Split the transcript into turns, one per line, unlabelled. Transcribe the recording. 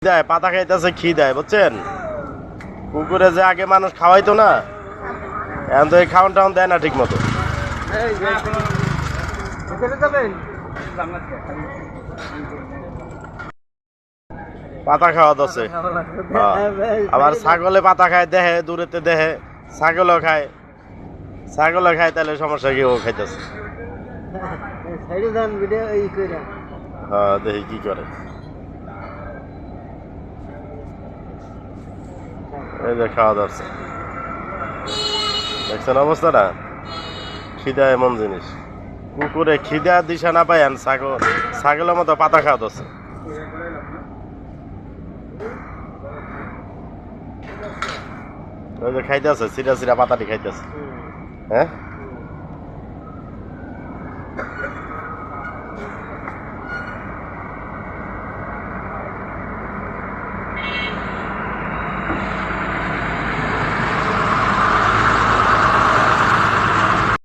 দেয়, পাতা খাইতেছে, খি দেয়, বুঝছেন? কুকুরে যে আগে মানুষ খাওয়াইতো না, এখন তো এই খাওয়ান টাউন দেয় না ঠিক মতো। পাতা খাওয়া দছে, আবার ছাগলে পাতা খায়, দেহে দূরেতে দেহে, ছাগলও খায়, তাহলে সমস্যা কি? ও খাইতেছে। হ্যাঁ, দেখি কি করে। এই যে খাওয়া ধরছে, দেখছেন অবস্থাটা? খিদা এমন জিনিস, কুকুরে খিদা দিশা না পায়, ছাগলের মতো পাতা খাওয়া ধরছে। ওই যে খাইতেছে, সিরা সিরা পাতাটি খাইতেছে। হ্যাঁ,